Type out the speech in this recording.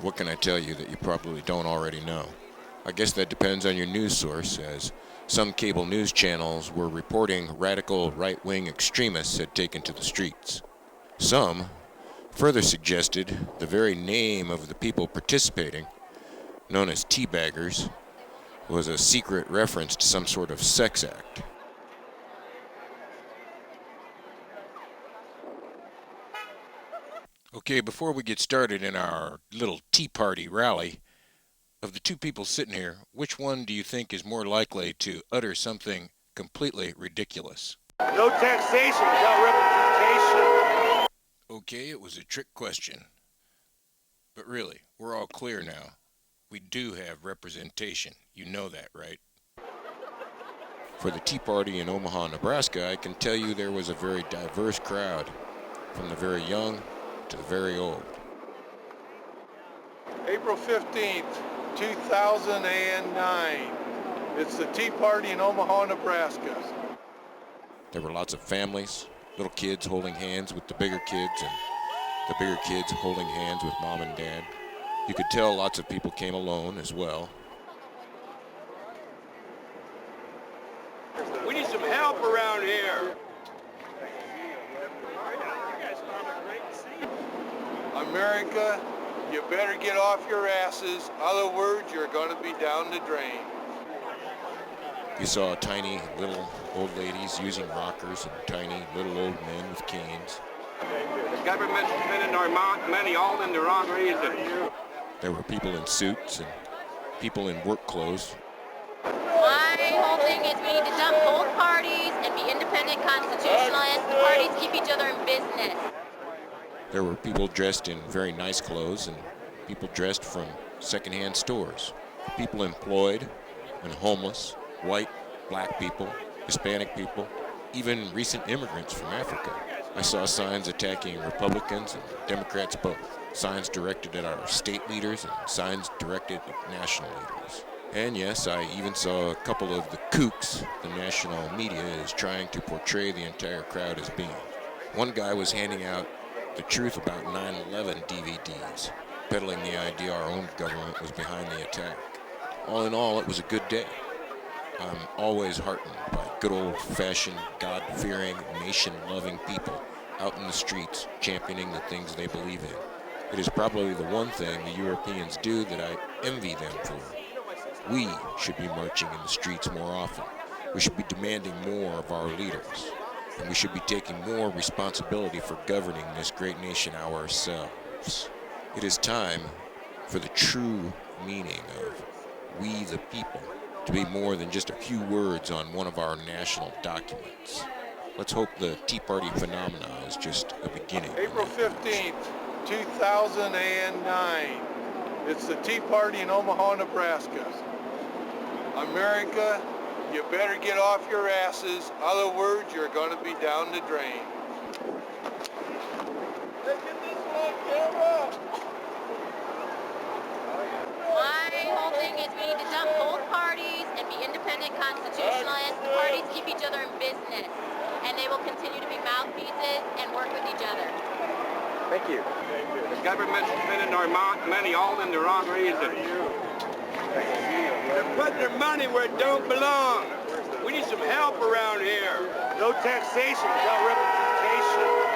What can I tell you that you probably don't already know? I guess that depends on your news source, as some cable news channels were reporting radical right-wing extremists had taken to the streets. Some further suggested the very name of the people participating, known as teabaggers, was a secret reference to some sort of sex act. Okay, before we get started in our little Tea Party rally, of the two people sitting here, which one do you think is more likely to utter something completely ridiculous? No taxation without representation. Okay, it was a trick question. But really, we're all clear now. We do have representation. You know that, right? For the Tea Party in Omaha, Nebraska, I can tell you there was a very diverse crowd, from the very young to the very old. April 15th, 2009. It's the Tea Party in Omaha, Nebraska. There were lots of families, little kids holding hands with the bigger kids, and the bigger kids holding hands with mom and dad. You could tell lots of people came alone as well. We need some help around here. America, you better get off your asses. Other words, you're going to be down the drain. You saw tiny little old ladies using rockers and tiny little old men with canes. The government's spending our money all in the wrong reason. There were people in suits and people in work clothes. My whole thing is we need to dump both parties and be independent constitutionalists. The parties keep each other in business. There were people dressed in very nice clothes and people dressed from secondhand stores. People employed and homeless, white, black people, Hispanic people, even recent immigrants from Africa. I saw signs attacking Republicans and Democrats both. Signs directed at our state leaders and signs directed at national leaders. And yes, I even saw a couple of the kooks the national media is trying to portray the entire crowd as being. One guy was handing out the truth about 9/11 DVDs, peddling the idea our own government was behind the attack. All in all, it was a good day. I'm always heartened by good old-fashioned, God-fearing, nation-loving people out in the streets championing the things they believe in. It is probably the one thing the Europeans do that I envy them for. We should be marching in the streets more often. We should be demanding more of our leaders. And we should be taking more responsibility for governing this great nation ourselves. It is time for the true meaning of we the people to be more than just a few words on one of our national documents. Let's hope the Tea Party phenomena is just a beginning. April 15th, 2009. It's the Tea Party in Omaha, Nebraska. America, you better get off your asses. Other words, you're going to be down the drain. Hey, get this one, camera. My whole thing is we need to dump both parties and be independent constitutionalists. The parties keep each other in business, and they will continue to be mouthpieces and work with each other. Thank you. The government's spending our money all in the wrong reason. They're putting their money where it don't belong. We need some help around here. No taxation without representation.